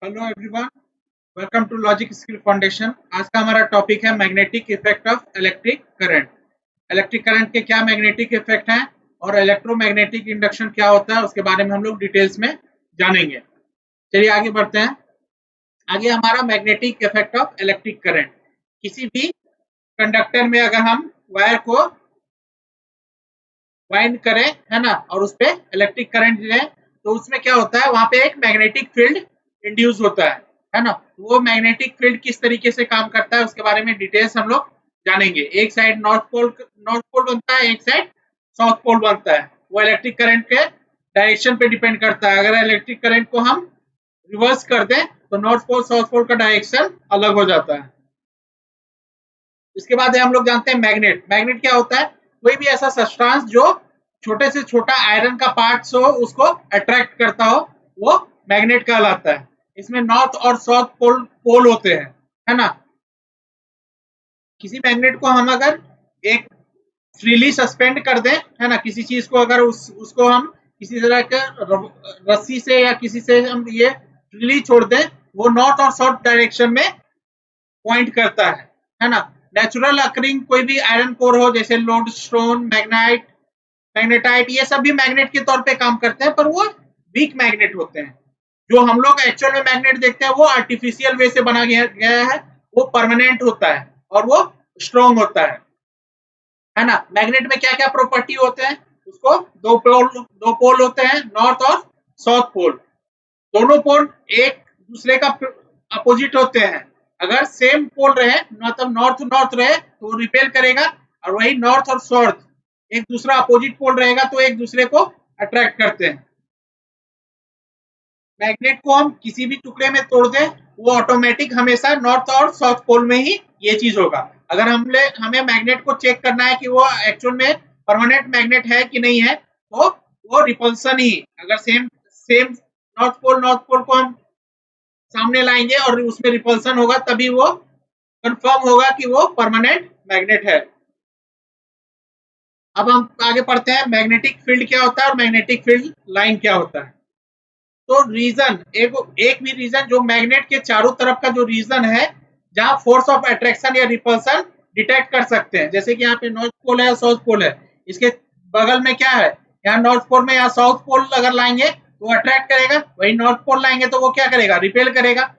Hello everyone, welcome to logic skill foundation. आज का हमारा टॉपिक है magnetic effect of electric current. Electric current के क्या मैग्नेटिक इफेक्ट हैं और इलेक्ट्रोमैग्नेटिक इंडक्शन क्या होता है उसके बारे में हम लोग डिटेल्स में जानेंगे। चलिए आगे बढ़ते हैं। आगे हमारा magnetic effect of electric current. किसी भी कंडक्टर में अगर हम वायर को वाइंड करें, है ना, और उस पे इलेक्ट्रिक करंट दें तो उसमें क्या होता है, वहां पे एक मैग्नेटिक फील्ड इंड्यूस होता है ना। वो मैग्नेटिक फील्ड किस तरीके से काम करता है उसके बारे में डिटेल्स हम लोग जानेंगे। एक साइड नॉर्थ पोल बनता है, एक साइड साउथ पोल बनता है। वो इलेक्ट्रिक करंट के डायरेक्शन पे डिपेंड करता है। अगर इलेक्ट्रिक करंट को हम रिवर्स कर दें तो नॉर्थ पोल साउथ पोल का डायरेक्शन अलग हो जाता है। इसके बाद हम लोग जानते हैं मैग्नेट। मैग्नेट क्या होता है, कोई भी ऐसा सब्सटेंस जो छोटे से छोटा आयरन का पार्ट्स हो उसको अट्रैक्ट करता हो, वो मैग्नेट कहलाता है। इसमें नॉर्थ और साउथ पोल पोल होते हैं, है ना। किसी मैग्नेट को हम अगर एक फ्रीली सस्पेंड कर दें, है ना, किसी चीज को अगर उसको हम किसी तरह के रस्सी से या किसी से हम ये फ्रीली छोड़ दें, वो नॉर्थ और साउथ डायरेक्शन में पॉइंट करता है ना। नेचुरल अकरिंग कोई भी आयरन कोर हो, जैसे लोडस्टोन, मैग्नेटाइट, ये सब भी मैग्नेट के तौर पे काम करते हैं, पर वो वीक मैग्नेट होते हैं। जो हम लोग एक्चुअल में मैग्नेट देखते हैं वो आर्टिफिशियल वे से बना गया है, वो परमानेंट होता है और वो स्ट्रॉन्ग होता है ना। मैग्नेट में क्या क्या प्रॉपर्टी होते हैं, उसको दो पोल होते हैं, नॉर्थ और साउथ पोल। दोनों पोल एक दूसरे का अपोजिट होते हैं। अगर सेम पोल रहे, मतलब नॉर्थ नॉर्थ रहे तो वो रिपेल करेगा, और वही नॉर्थ और साउथ एक दूसरा अपोजिट पोल रहेगा तो एक दूसरे को अट्रैक्ट करते हैं। मैग्नेट को हम किसी भी टुकड़े में तोड़ दें, वो ऑटोमेटिक हमेशा नॉर्थ और साउथ पोल में ही ये चीज होगा। अगर हमें मैग्नेट को चेक करना है कि वो एक्चुअल में परमानेंट मैग्नेट है कि नहीं है, तो वो रिपल्सन ही, अगर सेम सेम नॉर्थ पोल को हम सामने लाएंगे और उसमें रिपल्सन होगा, तभी वो कंफर्म होगा कि वो परमानेंट मैग्नेट है। अब हम आगे पढ़ते हैं मैग्नेटिक फील्ड क्या होता है और मैग्नेटिक फील्ड लाइन क्या होता है। तो रीजन एक भी रीजन जो मैग्नेट के चारों तरफ का जो रीजन है, जहां फोर्स ऑफ अट्रैक्शन या रिपल्सन डिटेक्ट कर सकते हैं। जैसे कि यहाँ पे नॉर्थ पोल है, साउथ पोल है, इसके बगल में क्या है, यहाँ नॉर्थ पोल में यहाँ साउथ पोल अगर लाएंगे तो अट्रैक्ट करेगा, वही नॉर्थ पोल लाएंगे तो वो क्या करेगा, रिपेल करेगा।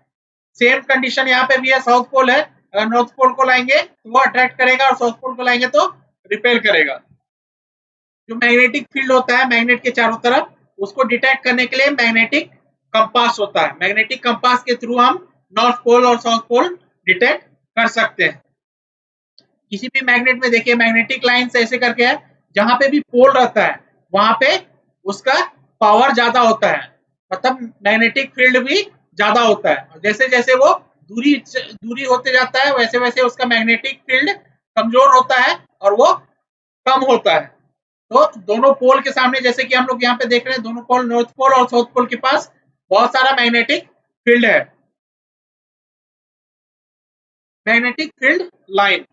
सेम कंडीशन यहाँ पे भी है, साउथ पोल है, अगर नॉर्थ पोल को लाएंगे तो वो अट्रैक्ट करेगा और साउथ पोल को लाएंगे तो रिपेल करेगा। जो मैग्नेटिक फील्ड होता है मैग्नेट के चारों तरफ, उसको डिटेक्ट करने के लिए मैग्नेटिक कंपास होता है। मैग्नेटिक कंपास के थ्रू हम नॉर्थ पोल और साउथ पोल डिटेक्ट कर सकते हैं। किसी भी मैग्नेट में देखिए मैग्नेटिक लाइंस ऐसे करके है, जहां पे भी पोल रहता है वहां पे उसका पावर ज्यादा होता है, मतलब मैग्नेटिक फील्ड भी ज्यादा होता है। जैसे जैसे वो दूरी होते जाता है, वैसे वैसे उसका मैग्नेटिक फील्ड कमजोर होता है और वो कम होता है। तो दोनों पोल के सामने, जैसे कि हम लोग यहाँ पे देख रहे हैं, दोनों पोल नॉर्थ पोल और साउथ पोल के पास बहुत सारा मैग्नेटिक फील्ड है। Magnetic field line,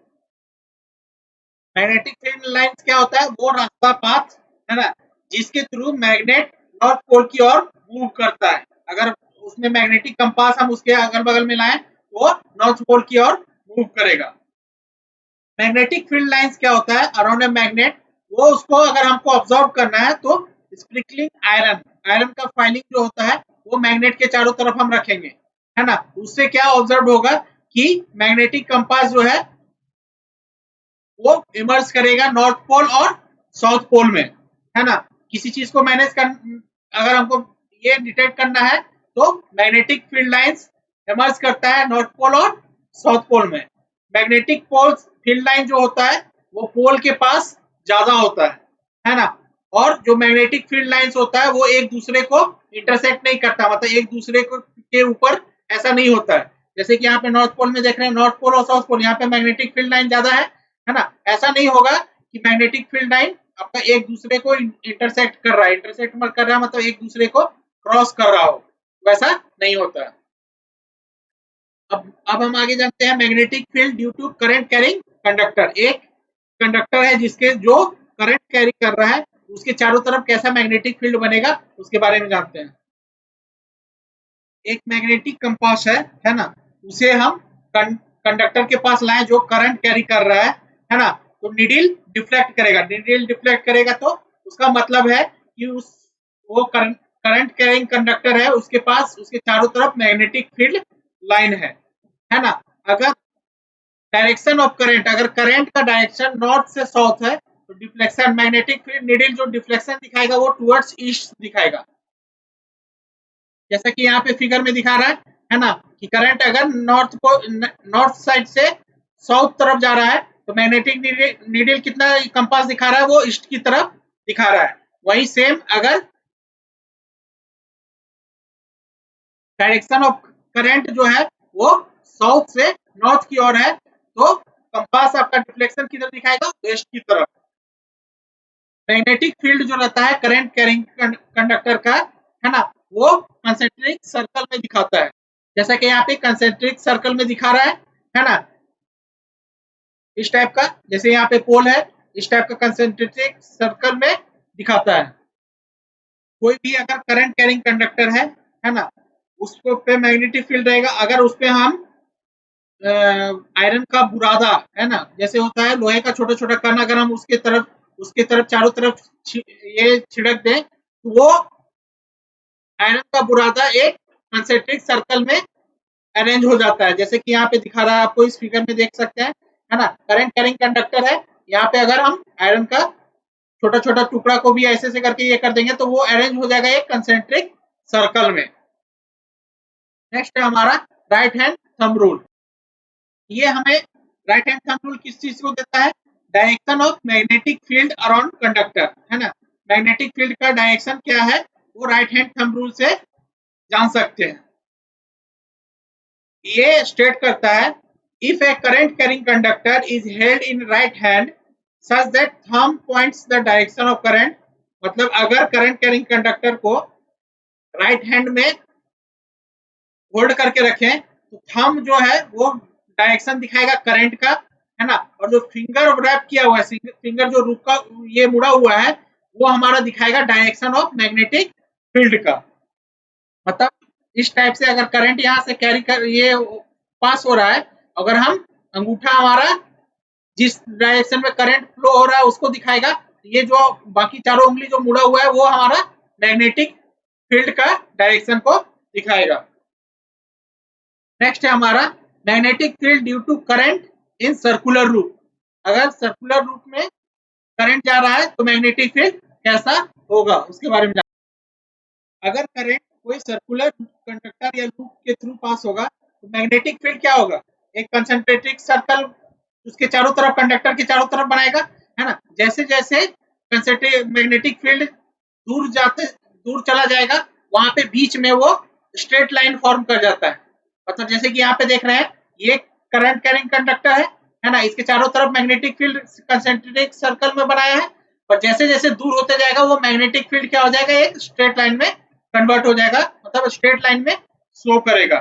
magnetic field line क्या होता है, वो रास्ता पाथ, है ना, जिसके थ्रू मैग्नेट नॉर्थ पोल की ओर मूव करता है। अगर उसमें मैग्नेटिक कंपास हम उसके अगल बगल में लाएं तो वो नॉर्थ पोल की ओर मूव करेगा। मैग्नेटिक फील्ड लाइंस क्या होता है, अराउंड ए मैग्नेट, वो उसको अगर हमको ऑब्जर्व करना है तो स्प्रिंकलिंग आयरन, आयरन का फाइलिंग जो होता है वो मैग्नेट के चारों तरफ हम रखेंगे, है ना। उससे क्या ऑब्जर्व होगा कि मैग्नेटिक कंपास जो है वो इमर्ज करेगा नॉर्थ पोल और साउथ पोल में, है ना। किसी चीज को मैनेज कर, अगर हमको ये डिटेक्ट करना है तो मैग्नेटिक फील्ड लाइंस इमर्ज करता है नॉर्थ पोल और साउथ पोल में। मैग्नेटिक पोल फील्ड लाइन जो होता है वो पोल के पास ज्यादा होता है ना। और जो मैग्नेटिक फील्ड लाइंस होता है वो एक दूसरे को इंटरसेक्ट नहीं करता, मतलब एक दूसरे को के ऊपर ऐसा नहीं होता है। जैसे कि यहाँ पे नॉर्थ पोल में देख रहे हैं, नॉर्थ पोल और साउथ पोल, यहाँ पे मैग्नेटिक फील्ड लाइन ज्यादा है ना। ऐसा नहीं होगा कि मैग्नेटिक फील्ड लाइन आपका एक दूसरे को इंटरसेक्ट कर रहा है, इंटरसेक्ट कर रहा है मतलब एक दूसरे को क्रॉस कर रहा हो, वैसा नहीं होता है। अब हम आगे जानते हैं magnetic field due to current carrying conductor. एक कंडक्टर है जिसके जो करंट कैरी कर रहा है, उसके चारों तरफ कैसा मैग्नेटिक फील्ड बनेगा उसके बारे में जानते हैं। एक मैग्नेटिक कंपास है ना, उसे हम कंडक्टर के पास लाएं जो करंट कैरी कर रहा है ना, तो नीडल डिफ्लेक्ट करेगा, नीडल डिफ्लेक्ट करेगा तो उसका मतलब है कि उस वो करंट कैरिंग कंडक्टर है, उसके पास उसके चारों तरफ मैग्नेटिक फील्ड लाइन है ना। अगर डायरेक्शन ऑफ करंट, अगर करंट का डायरेक्शन नॉर्थ से साउथ है तो डिफ्लेक्शन मैग्नेटिक फील्ड नीडल जो डिफ्लेक्शन दिखाएगा वो टुवर्ड्स ईस्ट दिखाएगा, जैसा कि यहाँ पे फिगर में दिखा रहा है ना, कि करंट अगर नॉर्थ साइड से साउथ तरफ जा रहा है तो मैग्नेटिक नीडल कितना कंपास दिखा रहा है, वो ईस्ट की तरफ दिखा रहा है। वही सेम अगर डायरेक्शन ऑफ करंट जो है वो साउथ से नॉर्थ की ओर है तो कंपास आपका डिफ्लेक्शन किधर दिखाएगा, वेस्ट की तरफ। मैग्नेटिक फील्ड जो रहता है करंट कैरिंग कंडक्टर का, है ना, वो कंसेंट्रिक सर्कल में दिखाता है, जैसा कि यहाँ पे कंसेंट्रिक सर्कल में दिखा रहा है ना, इस टाइप का, जैसे यहाँ पे पोल है इस टाइप का कंसेंट्रिक सर्कल में दिखाता है। कोई भी अगर करंट कैरिंग कंडक्टर है ना, उसको पे मैग्नेटिक फील्ड रहेगा। अगर उस पे हम आयरन का बुरादा, है ना, जैसे होता है लोहे का छोटा छोटा कण, अगर हम उसके तरफ चारों तरफ ये छिड़क दें तो वो आयरन का बुरादा एक कंसेंट्रिक सर्कल में अरेंज हो जाता है, जैसे कि यहाँ पे दिखा रहा है, आपको इस फिगर में देख सकते हैं, है ना। करंट कैरिंग कंडक्टर है, यहाँ पे अगर हम आयरन का छोटा छोटा टुकड़ा को भी ऐसे करके ये कर देंगे तो वो अरेंज हो जाएगा एक कंसेंट्रिक सर्कल में। नेक्स्ट है हमारा राइट हैंड थंब रूल। ये हमें राइट हैंड थंब रूल किस चीज को देता है, direction of magnetic field around conductor, है ना। मैग्नेटिक फील्ड का डायरेक्शन क्या है वो राइट हैंड थंब रूल से जान सकते हैं। ये स्टेट करता है, if A current carrying conductor is held in right hand such that thumb points the direction of current, मतलब अगर करंट कैरिंग कंडक्टर को राइट हैंड में होल्ड करके रखें तो थंब जो है वो डायरेक्शन दिखाएगा करंट का, है ना, और जो फिंगर रैप किया हुआ है, फिंगर जो रुका ये मुड़ा हुआ है वो हमारा दिखाएगा डायरेक्शन ऑफ मैग्नेटिक फील्ड का। मतलब इस टाइप से अगर करंट यहाँ से कैरी कर ये पास हो रहा है, अगर हम अंगूठा हमारा जिस डायरेक्शन में करंट फ्लो हो रहा है उसको दिखाएगा, ये जो बाकी चारों उंगली जो मुड़ा हुआ है वो हमारा मैग्नेटिक फील्ड का डायरेक्शन को दिखाएगा। नेक्स्ट है हमारा magnetic field due to current in circular रूप। अगर सर्कुलर रूप में करंट जा रहा है तो मैग्नेटिक फील्ड कैसा होगा उसके बारे में अगर करंट कोई सर्कुलर कंडक्टर या लूप के थ्रू पास होगा तो मैग्नेटिक फील्ड क्या होगा, एक कंसंट्रेटिक सर्कल उसके चारों तरफ कंडक्टर के चारों तरफ बनाएगा, है ना। जैसे जैसे कंसंट्रेटिक मैग्नेटिक फील्ड दूर चला जाएगा वहां पे बीच में वो स्ट्रेट लाइन फॉर्म कर जाता है। मतलब जैसे कि यहाँ पे देख रहे हैं ये करंट कैरिंग कंडक्टर है ना, इसके चारों तरफ मैग्नेटिक फील्ड कंसंट्रेटिक सर्कल में बनाया है, पर जैसे जैसे दूर होते जाएगा वो मैग्नेटिक फील्ड क्या हो जाएगा, एक स्ट्रेट लाइन में कन्वर्ट हो जाएगा, मतलब स्ट्रेट लाइन में स्लो करेगा।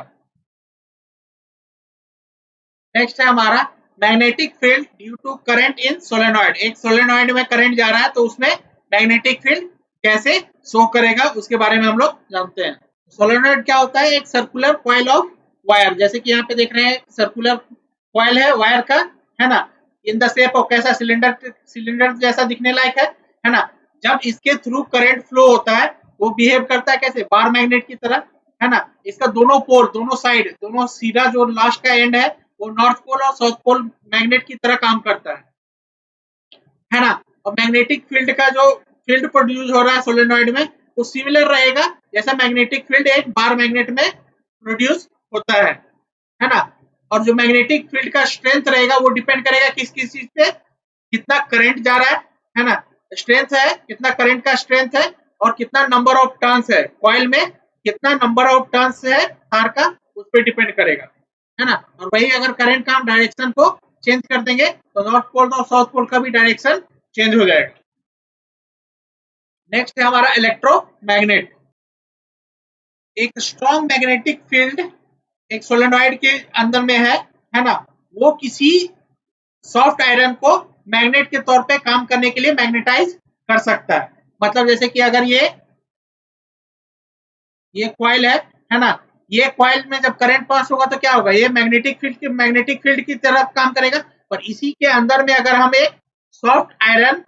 नेक्स्ट है हमारा magnetic field due to current in solenoid. एक सोलेनॉइड में करंट जा रहा है तो उसमें मैग्नेटिक फील्ड कैसे शो करेगा उसके बारे में हम लोग जानते हैं। सोलेनॉइड क्या होता है, एक सर्कुलर कॉइल ऑफ वायर, जैसे कि यहाँ पे देख रहे हैं सर्कुलर कॉइल है वायर का, है ना, इन द शेप ऑफ कैसा सिलेंडर जैसा दिखने लायक है ना। जब इसके थ्रू करंट फ्लो होता है वो बिहेव करता है कैसे, बार मैग्नेट की तरह, है ना। इसका दोनों पोल, दोनों साइड, दोनों सीधा जो लास्ट का एंड है वो नॉर्थ पोल और साउथ पोल मैग्नेट की तरह काम करता है ना। और मैग्नेटिक फील्ड का जो फील्ड प्रोड्यूस हो रहा है सोलेनॉइड में वो सिमिलर रहेगा जैसा मैग्नेटिक फील्ड एक बार मैग्नेट में प्रोड्यूस होता है ना। और जो मैग्नेटिक फील्ड का स्ट्रेंथ रहेगा वो डिपेंड करेगा किस किस चीज पे, कितना करंट जा रहा है ना, स्ट्रेंथ है कितना करंट का स्ट्रेंथ है, और कितना नंबर ऑफ टर्न्स है कॉइल में, कितना नंबर ऑफ टर्न्स है तार का, उस पर डिपेंड करेगा, है ना। और वही अगर करंट का हम डायरेक्शन को चेंज कर देंगे तो नॉर्थ पोल और साउथ पोल का भी डायरेक्शन चेंज हो जाएगा। नेक्स्ट है हमारा इलेक्ट्रोमैग्नेट। एक स्ट्रॉन्ग मैग्नेटिक फील्ड एक सोलेनॉइड के अंदर में है ना, वो किसी सॉफ्ट आयरन को मैग्नेट के तौर पे काम करने के लिए मैग्नेटाइज कर सकता है। मतलब जैसे कि अगर ये कॉइल है ना, ये कॉइल में जब करंट पास होगा तो क्या होगा, ये मैग्नेटिक फील्ड की तरह काम करेगा। पर इसी के अंदर में अगर हम एक सॉफ्ट आयरन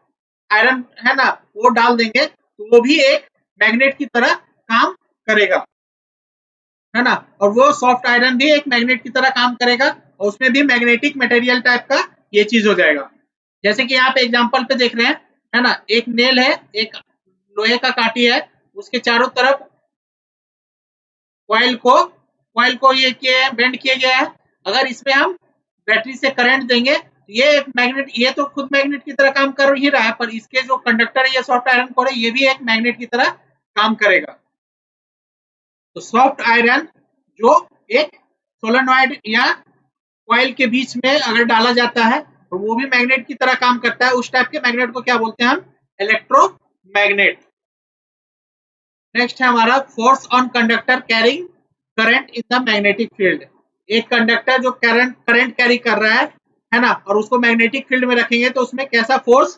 आयरन है ना वो डाल देंगे तो वो भी एक मैग्नेट की तरह काम करेगा, है ना। और वो सॉफ्ट आयरन भी एक मैग्नेट की तरह काम करेगा और उसमें भी मैग्नेटिक मटेरियल टाइप का ये चीज हो जाएगा। जैसे कि यहाँ पे एग्जांपल पे देख रहे हैं, है ना, एक नेल है, एक लोहे का काटी है, उसके चारों तरफ कॉइल को ये किया है, बेंड किया गया है। अगर इसमें हम बैटरी से करंट देंगे तो ये एक मैग्नेट, ये तो खुद मैग्नेट की तरह काम कर ही रहा है, पर इसके जो कंडक्टर है ये सॉफ्ट आयरन कोर है, ये भी एक मैग्नेट की तरह काम करेगा। तो सॉफ्ट आयरन जो एक सोलेनॉइड या कॉइल के बीच में अगर डाला जाता है तो वो भी मैग्नेट की तरह काम करता है। उस टाइप के मैग्नेट को क्या बोलते हैं हम, इलेक्ट्रोमैग्नेट। नेक्स्ट है हमारा force on conductor carrying current in the magnetic field. एक कंडक्टर जो करंट कैरी कर रहा है ना, और उसको मैग्नेटिक फील्ड में रखेंगे तो उसमें कैसा फोर्स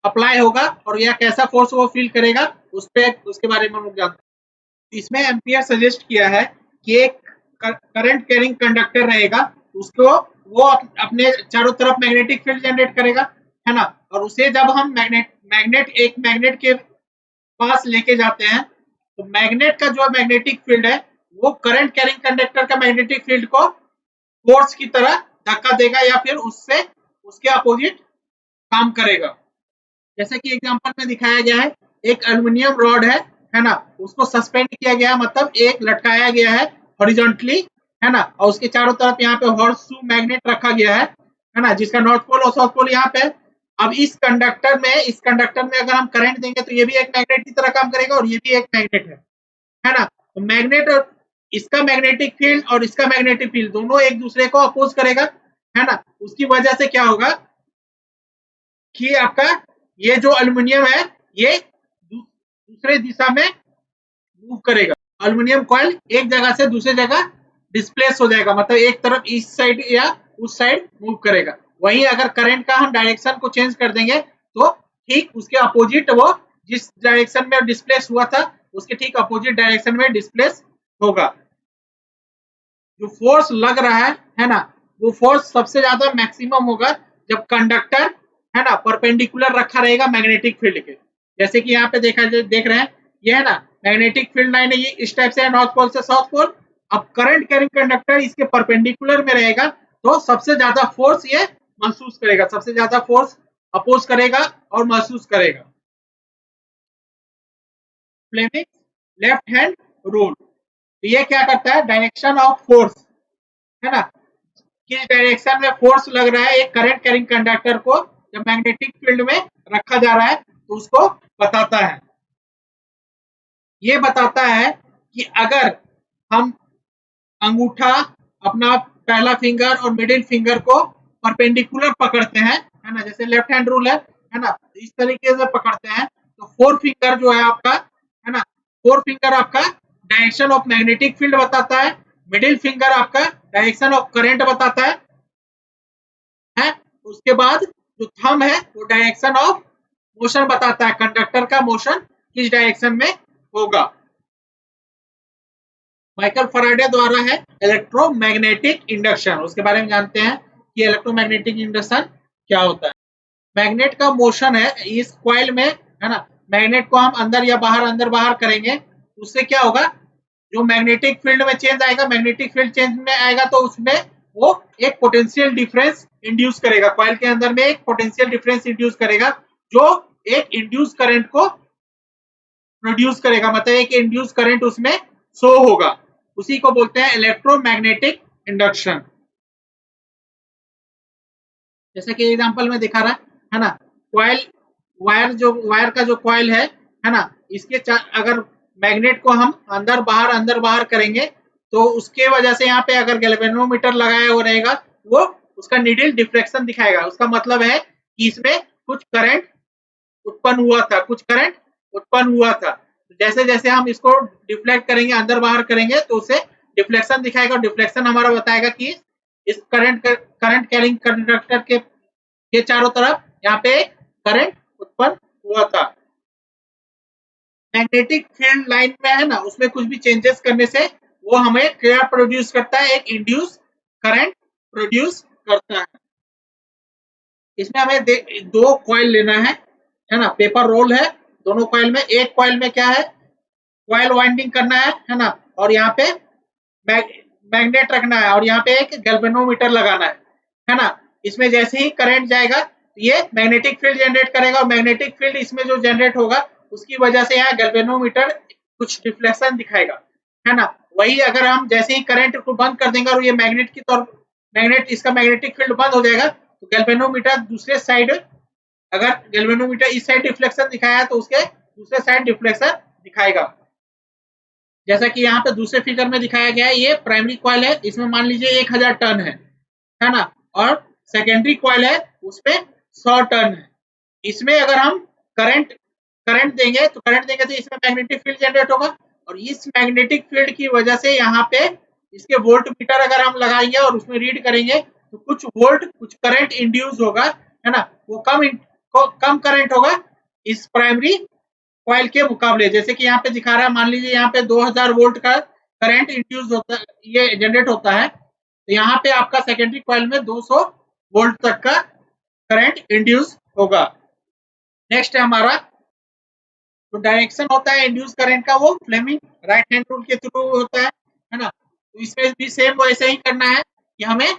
अप्लाई होगा और या कैसा फोर्स वो फील करेगा, उसके बारे में हम लोग जानते हैं। इसमें एम्पियर सजेस्ट किया है कि एक करंट कैरिंग कंडक्टर रहेगा, उसको वो अपने चारों तरफ मैग्नेटिक फील्ड जनरेट करेगा, है ना। और उसे जब हम मैग्नेट के पास लेके जाते हैं तो मैग्नेट का जो मैग्नेटिक फील्ड है वो करंट कैरिंग कंडक्टर का मैग्नेटिक फील्ड को फोर्स की तरह धक्का देगा या फिर उससे उसके अपोजिट काम करेगा। जैसे कि एग्जांपल में दिखाया गया है, एक एल्युमिनियम रॉड है ना, उसको सस्पेंड किया गया, मतलब एक लटकाया गया है हॉरिजॉन्टली, है ना, और उसके चारों तरफ यहाँ पे हॉर्सशू मैग्नेट रखा गया है ना, जिसका नॉर्थ पोल और साउथ पोल यहाँ पे। अब इस कंडक्टर में अगर हम करंट देंगे तो ये भी एक मैग्नेट की तरह काम करेगा और ये भी एक मैग्नेट है ना। तो मैग्नेट और इसका मैग्नेटिक फील्ड और इसका मैग्नेटिक फील्ड दोनों एक दूसरे को अपोज करेगा, है ना। उसकी वजह से क्या होगा कि आपका ये जो एल्युमिनियम है ये दूसरे दिशा में मूव करेगा। एल्युमिनियम कॉइल एक जगह से दूसरी जगह डिस्प्लेस हो जाएगा, मतलब एक तरफ इस साइड या उस साइड मूव करेगा। वहीं अगर करंट का हम डायरेक्शन को चेंज कर देंगे तो ठीक उसके अपोजिट, वो जिस डायरेक्शन में डिस्प्लेस हुआ था उसके ठीक अपोजिट डायरेक्शन में डिस्प्लेस होगा। जो फोर्स लग रहा है ना, वो फोर्स सबसे ज्यादा मैक्सिमम होगा जब कंडक्टर, है ना, परपेंडिकुलर रखा रहेगा मैग्नेटिक फील्ड के। जैसे कि यहाँ पे देख रहे हैं, ये है ना मैग्नेटिक फील्ड लाइन है, ये इस टाइप से है, नॉर्थ पोल से साउथ पोल। अब करंट कैरिंग कंडक्टर इसके परपेंडिकुलर में रहेगा तो सबसे ज्यादा फोर्स ये महसूस करेगा, सबसे ज्यादा फोर्स अपोज करेगा और महसूस करेगा। फ्लेमिंग लेफ्ट हैंड रूल, ये क्या करता है, डायरेक्शन ऑफ फोर्स, है ना, किस डायरेक्शन में फोर्स लग रहा है एक करंट कैरिंग कंडक्टर को जब मैग्नेटिक फील्ड में रखा जा रहा है तो उसको बताता है। ये बताता है कि अगर हम अंगूठा, अपना पहला फिंगर और मिडिल फिंगर को परपेंडिकुलर पकड़ते हैं, है ना, जैसे लेफ्ट हैंड रूल है ना, इस तरीके से पकड़ते हैं तो फोर फिंगर जो है आपका, है ना, फोर फिंगर आपका डायरेक्शन ऑफ मैग्नेटिक फील्ड बताता है, मिडिल फिंगर आपका डायरेक्शन ऑफ करंट बताता है। उसके बाद जो थंब है वो डायरेक्शन ऑफ मोशन बताता है, कंडक्टर का मोशन किस डायरेक्शन में होगा। माइकल फैराडे द्वारा है इलेक्ट्रोमैग्नेटिक इंडक्शन, उसके बारे में जानते हैं कि इलेक्ट्रोमैग्नेटिक इंडक्शन क्या होता है। मैग्नेट का मोशन है इस कॉइल में, है ना, मैग्नेट को हम अंदर बाहर करेंगे, उससे क्या होगा, जो मैग्नेटिक फील्ड में चेंज आएगा, मैग्नेटिक फील्ड चेंज में आएगा तो उसमें वो एक पोटेंशियल डिफरेंस इंड्यूस करेगा, कॉइल के अंदर में एक पोटेंशियल डिफरेंस इंड्यूस करेगा जो एक इंड्यूस करंट को प्रोड्यूस करेगा, मतलब एक इंड्यूस करंट उसमें शो होगा, उसी को बोलते हैं इलेक्ट्रोमैग्नेटिक इंडक्शन। जैसे कि एग्जांपल में दिखा रहा है ना, वायर का जो कॉइल है ना, इसके अगर मैग्नेट को हम अंदर बाहर करेंगे तो उसके वजह से यहाँ पे अगर गैल्वेनोमीटर लगाया हुआ रहेगा वो उसका नीडल डिफ्लेक्शन दिखाएगा, उसका मतलब है कि इसमें कुछ करंट उत्पन्न हुआ था। जैसे जैसे हम इसको डिफ्लेक्ट करेंगे, अंदर बाहर करेंगे तो उसे डिफ्लेक्शन दिखाएगा, डिफ्लेक्शन हमारा बताएगा कि इस करंट कैरिंग कंडक्टर के चारों तरफ यहाँ पे करंट उत्पन्न हुआ था। मैग्नेटिक फील्ड लाइन में है ना, उसमें कुछ भी चेंजेस करने से वो हमें क्या प्रोड्यूस करता है, एक इंड्यूस करंट प्रोड्यूस करता है। इसमें हमें दो कॉइल लेना है ना, पेपर रोल है, दोनों कॉइल में, एक कॉइल में क्या है, कॉइल वाइंडिंग करना है ना, और यहाँ पे मैग्नेट रखना है, और यहाँ पे एक गैल्वेनोमीटर लगाना है ना। इसमें जैसे ही करंट जाएगा ये मैग्नेटिक फील्ड जनरेट करेगा, और मैग्नेटिक फील्ड इसमें जो जनरेट होगा उसकी वजह से यहाँ गैल्वेनोमीटर कुछ रिफ्लेक्शन दिखाएगा, है ना। वही अगर हम जैसे ही करंट को बंद कर देंगे और ये मैग्नेट की तौर मैग्नेट इसका मैग्नेटिक फील्ड बंद हो जाएगा, तो गैल्वेनोमीटर दूसरे साइड, अगर गैल्वेनोमीटर इस साइड रिफ्लेक्शन दिखाया है तो उसके दूसरे साइड रिफ्लेक्शन दिखाएगा। जैसा कि यहाँ पे दूसरे फिगर में दिखाया गया है, ये प्राइमरी कॉइल है, इसमें मान लीजिए 1000 टर्न है ना, और सेकेंडरी कॉइल है उसमें 100 टर्न है। इसमें अगर हम करंट देंगे तो इसमें मैग्नेटिक फील्ड जनरेट होगा, और इस मैग्नेटिक फील्ड की वजह से यहाँ पे इसके वोल्ट मीटर अगर हम लगाएंगे और उसमें रीड करेंगे तो कुछ वोल्ट कुछ करंट इंड्यूस होगा, है ना। वो कम करंट होगा इस प्राइमरी कॉइल के मुकाबले। जैसे कि यहाँ पे दिखा रहा है, मान लीजिए यहाँ पे 2000 वोल्ट का करंट इंड्यूस होता है, ये जनरेट होता है, तो यहाँ पे आपका सेकेंडरी कॉइल में 200 वोल्ट तक का करंट इंड्यूस होगा। नेक्स्ट है हमारा तो डायरेक्शन होता है इंड्यूस करंट का, वो फ्लेमिंग राइट हैंड रूल के थ्रू होता है ना। तो इसमें भी सेम वैसे ही करना है कि हमें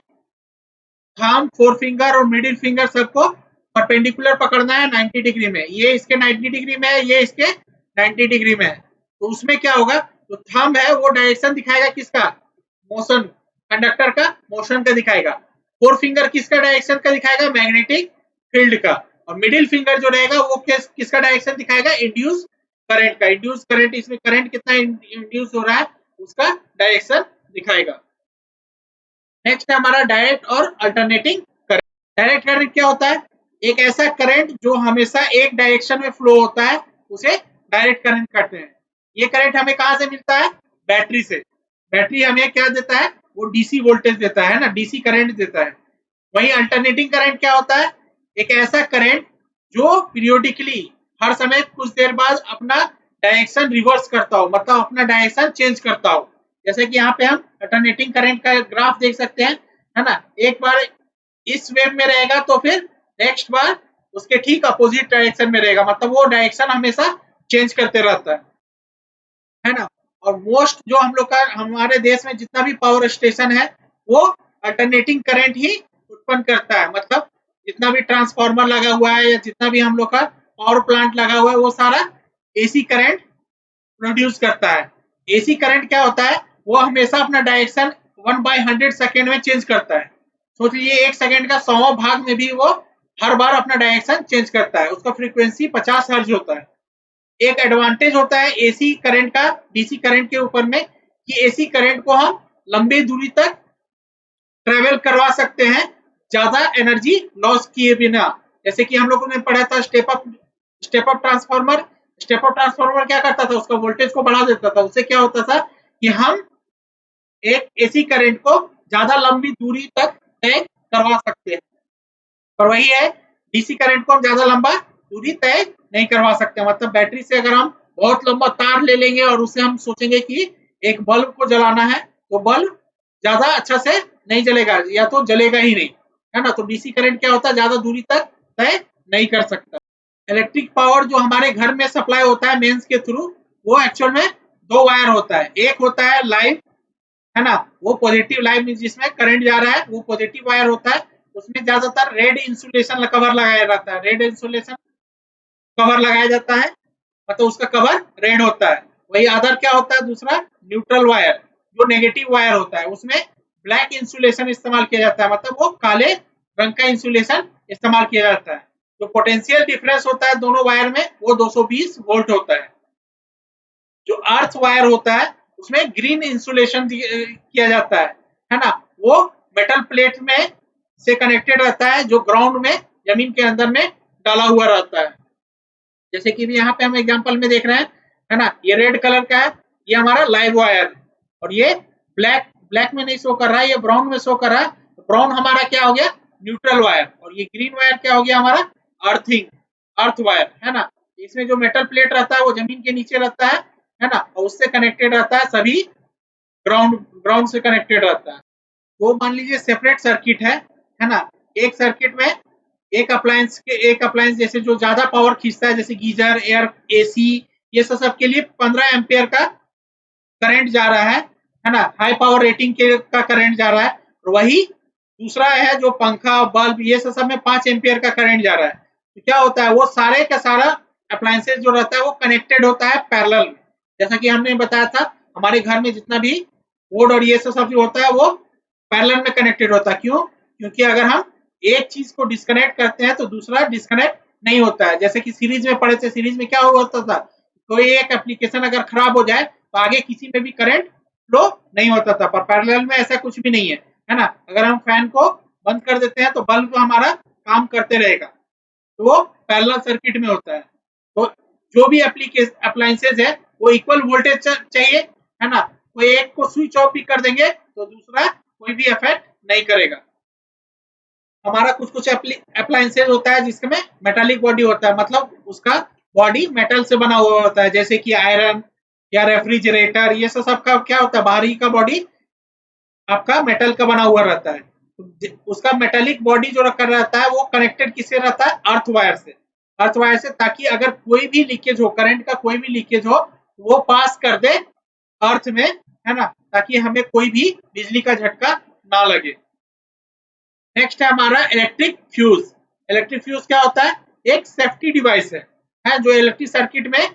थंब, फोर फिंगर और मिडिल फिंगर सबको परपेंडिकुलर पकड़ना है 90 डिग्री में। ये इसके 90 डिग्री में है, ये इसके 90 डिग्री में है। तो उसमें क्या होगा, तो थंब है वो डायरेक्शन दिखाएगा किसका, मोशन, कंडक्टर का मोशन का दिखाएगा। फोर फिंगर किसका डायरेक्शन का दिखाएगा, मैग्नेटिक फील्ड का। और मिडिल फिंगर जो रहेगा वो किसका डायरेक्शन दिखाएगा, इंड्यूस करंट का। इंड्यूस करंट, इसमें करंट कितना इंड्यूस हो रहा है उसका डायरेक्शन दिखाएगा। नेक्स्ट है हमारा डायरेक्ट और अल्टरनेटिंग करंट। डायरेक्ट करंट क्या होता है, एक ऐसा करंट जो हमेशा एक डायरेक्शन में फ्लो होता है उसे डायरेक्ट करंट कहते हैं। ये करंट हमें कहां से मिलता है, बैटरी से। बैटरी हमें क्या देता है, वो डीसी वोल्टेज देता है ना, डीसी करंट देता है। वही अल्टरनेटिंग करंट क्या होता है, एक ऐसा करंट जो पीरियोडिकली हर समय कुछ देर बाद अपना डायरेक्शन रिवर्स करता हो, मतलब अपना डायरेक्शन चेंज करता हो। जैसे कि यहाँ पे हम अल्टरनेटिंग करंट का ग्राफ देख सकते हैं, है ना। एक बार इस वेव में रहेगा तो फिर नेक्स्ट बार उसके ठीक अपोजिट डायरेक्शन में रहेगा, मतलब वो डायरेक्शन हमेशा चेंज करते रहता है ना। और मोस्ट जो हम लोग का हमारे देश में जितना भी पावर स्टेशन है वो अल्टरनेटिंग करंट ही उत्पन्न करता है, मतलब जितना भी ट्रांसफार्मर लगा हुआ है या जितना भी हम लोग का पावर प्लांट लगा हुआ है वो सारा एसी करंट प्रोड्यूस करता है। एसी करंट क्या होता है, वो हमेशा अपना डायरेक्शन 1/100 सेकेंड में चेंज करता है। सोच लीजिए 1 सेकेंड का 100वां भाग में भी वो हर बार अपना डायरेक्शन चेंज करता है। उसका फ्रीक्वेंसी 50 हर्ट्ज होता है। एक एडवांटेज होता है एसी करंट का डीसी करंट के ऊपर में कि एसी करंट को हम लंबी दूरी तक ट्रेवल करवा सकते हैं ज्यादा एनर्जी लॉस किए बिना। जैसे कि हम लोगों ने पढ़ा था step up transformer. Step up transformer क्या करता था, उसका वोल्टेज को बढ़ा देता था। उससे क्या होता था कि हम एक एसी करंट को ज्यादा लंबी दूरी तक तय करवा सकते हैं। पर वही है, डीसी करंट को हम ज्यादा लंबा दूरी तय नहीं करवा सकते। मतलब बैटरी से अगर हम बहुत लंबा तार ले लेंगे और उसे हम सोचेंगे कि एक बल्ब को जलाना है तो बल्ब ज्यादा अच्छा से नहीं जलेगा या तो जलेगा ही नहीं, है ना। तो डीसी करंट क्या होता है, ज्यादा दूरी तक तय नहीं कर सकता। इलेक्ट्रिक पावर जो हमारे घर में सप्लाई होता है मेंस के थ्रू, वो एक्चुअल में दो वायर होता है। एक होता है लाइव, है ना, वो पॉजिटिव लाइव जिसमें करंट जा रहा है वो पॉजिटिव वायर होता है। उसमें ज्यादातर रेड इंसुलेशन कवर लगाया जाता है, रेड इंसुलेशन कवर लगाया जाता है, मतलब उसका कवर रेड होता है। वही अदर क्या होता है, दूसरा न्यूट्रल वायर जो नेगेटिव वायर होता है, उसमें ब्लैक इंसुलेशन इस्तेमाल किया जाता है, मतलब वो काले रंग का इंसुलेशन इस्तेमाल किया जाता है। जो पोटेंशियल डिफरेंस होता है दोनों वायर में वो 220 वोल्ट होता है। जो अर्थ वायर होता है उसमें ग्रीन इंसुलेशन किया जाता है ना, वो मेटल प्लेट में से कनेक्टेड रहता है जो ग्राउंड में जमीन के अंदर में डाला हुआ रहता है। जैसे कि भी यहाँ पे हम एग्जांपल में देख रहे हैं, है ना, ये रेड कलर का है, ये हमारा लाइव वायर, और ये ब्लैक में नहीं शो कर रहा है, ये ब्राउन में शो कर रहा है। ब्राउन हमारा क्या हो गया, न्यूट्रल वायर, और ये ग्रीन वायर क्या हो गया हमारा, अर्थ वायर, है ना। इसमें जो मेटल प्लेट रहता है वो जमीन के नीचे रहता है ना, और उससे कनेक्टेड रहता है सभी ग्राउंड से कनेक्टेड रहता है। वो मान लीजिए सेपरेट सर्किट है ना। एक सर्किट में एक अप्लायंस जैसे जो ज्यादा पावर खींचता है, जैसे गीजर, एयर, एसी, ये सब के लिए 15 एम्पियर का करंट जा रहा है ना, हाई पावर रेटिंग के का करंट जा रहा है। और वही दूसरा है जो पंखा, बल्ब, ये सब में 5 एम्पियर का करंट जा रहा है। तो क्या होता है, वो सारे का सारा अप्लायंसेस जो रहता है वो कनेक्टेड होता है पैरेलल में। जैसा कि हमने बताया था, हमारे घर में जितना भी बोर्ड और ये सब जो होता है वो पैरेलल में कनेक्टेड होता है। क्यों? क्योंकि अगर हम एक चीज को डिस्कनेक्ट करते हैं तो दूसरा डिस्कनेक्ट नहीं होता है। जैसे कि सीरीज में पढ़े थे, सीरीज में क्या होता था, कोई एक एप्लीकेशन अगर खराब हो जाए तो आगे किसी में भी करंट फ्लो नहीं होता था, पर पैरेलल में ऐसा कुछ भी नहीं है ना। अगर हम फैन को बंद कर देते हैं तो बल्ब हमारा काम करते रहेगा, तो वो पैरेलल सर्किट में होता है। तो जो भी अप्लायंसेज है वो इक्वल वोल्टेज चाहिए, है ना। कोई एक को स्विच ऑफ भी कर देंगे तो दूसरा कोई भी इफेक्ट नहीं करेगा। हमारा कुछ अप्लायंसेज होता है जिसमें मेटालिक बॉडी होता है, मतलब उसका बॉडी मेटल से बना हुआ होता है, जैसे कि आयरन या रेफ्रिजरेटर, ये सब का क्या होता है, बाहरी का बॉडी आपका मेटल का बना हुआ रहता है। उसका मेटालिक बॉडी जो रखा रहता है वो कनेक्टेड किससे रहता है, अर्थ वायर से। अर्थ वायर से, ताकि अगर कोई भी लीकेज हो, करंट का कोई भी लीकेज हो, वो पास कर दे अर्थ में, है ना, ताकि हमें कोई भी बिजली का झटका ना लगे। नेक्स्ट है हमारा इलेक्ट्रिक फ्यूज। इलेक्ट्रिक फ्यूज क्या होता है, एक सेफ्टी डिवाइस है जो इलेक्ट्रिक सर्किट में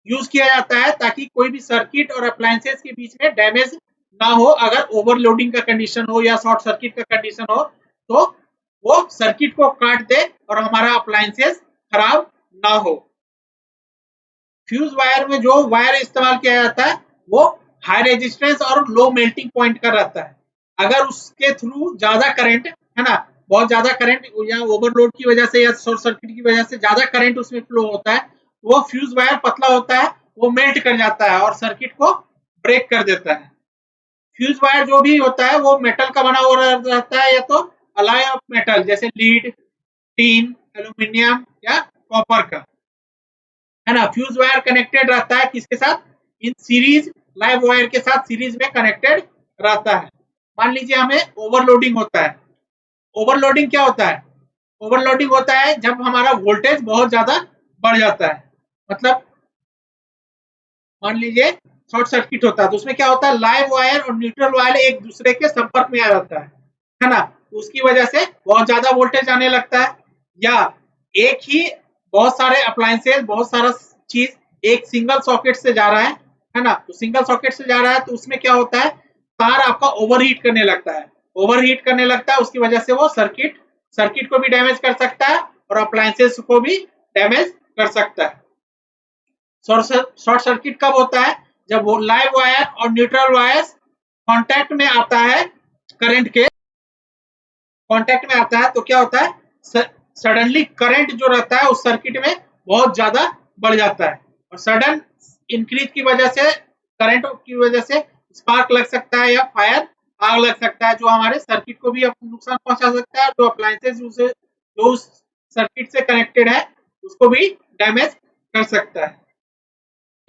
यूज किया जाता है ताकि कोई भी सर्किट और अप्लायंसेस के बीच में डैमेज ना हो। अगर ओवरलोडिंग का कंडीशन हो या शॉर्ट सर्किट का कंडीशन हो तो वो सर्किट को काट दे और हमारा अप्लायंसेस खराब ना हो। फ्यूज वायर में जो वायर इस्तेमाल किया जाता है वो हाई रेजिस्टेंस और लो मेल्टिंग पॉइंट का रहता है। अगर उसके थ्रू ज्यादा करंट, है ना, बहुत ज्यादा करंट या ओवरलोड की वजह से या शॉर्ट सर्किट की वजह से ज्यादा करंट उसमें फ्लो होता है, वो फ्यूज वायर पतला होता है, वो मेल्ट कर जाता है और सर्किट को ब्रेक कर देता है। फ्यूज वायर जो भी होता है वो मेटल का बना हुआ रहता है, या तो अलॉय ऑफ मेटल जैसे लीड, टीन, एल्यूमिनियम या कॉपर का, है ना। फ्यूज वायर कनेक्टेड रहता है किसके साथ, इन सीरीज, लाइव वायर के साथ सीरीज में कनेक्टेड रहता है। मान लीजिए हमें ओवरलोडिंग होता है। ओवरलोडिंग क्या होता है, ओवरलोडिंग होता है जब हमारा वोल्टेज बहुत ज्यादा बढ़ जाता है। मतलब मान लीजिए शॉर्ट सर्किट होता है तो उसमें क्या होता है, लाइव वायर और न्यूट्रल वायर एक दूसरे के संपर्क में आ जाता है ना। उसकी वजह से बहुत ज्यादा वोल्टेज आने लगता है। या एक ही बहुत सारे अप्लायंसेस, बहुत सारा चीज एक सिंगल सॉकेट से जा रहा है ना। तो सिंगल सॉकेट से जा रहा है तो उसमें क्या होता है, तार आपका ओवरहीट करने लगता है। ओवरहीट करने लगता है, उसकी वजह से वो सर्किट को भी डैमेज कर सकता है और अप्लायंसेस को भी डैमेज कर सकता है। शॉर्ट सर्किट कब होता है, जब वो लाइव वायर और न्यूट्रल वायर कांटेक्ट में आता है, करंट के कांटेक्ट में आता है, तो क्या होता है, सडनली करंट जो रहता है उस सर्किट में बहुत ज्यादा बढ़ जाता है और सडन इंक्रीज की वजह से, करंट की वजह से स्पार्क लग सकता है या फायर, आग लग सकता है, जो हमारे सर्किट को भी नुकसान पहुंचा सकता है, जो अप्लायंसेस जो उस सर्किट से कनेक्टेड है उसको भी डैमेज कर सकता है।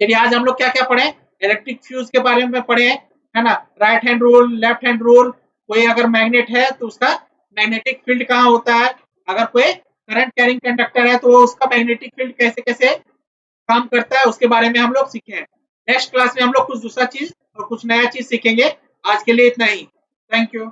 चलिए आज हम लोग क्या क्या पढ़े, इलेक्ट्रिक फ्यूज के बारे में पढ़े, है ना। Right hand rule, left hand rule, कोई अगर मैग्नेट है तो उसका मैग्नेटिक फील्ड कहाँ होता है, अगर कोई करंट कैरिंग कंडक्टर है तो उसका मैग्नेटिक फील्ड कैसे कैसे काम करता है, उसके बारे में हम लोग सीखे हैं। नेक्स्ट क्लास में हम लोग कुछ दूसरा चीज और कुछ नया चीज सीखेंगे। आज के लिए इतना ही। Thank you.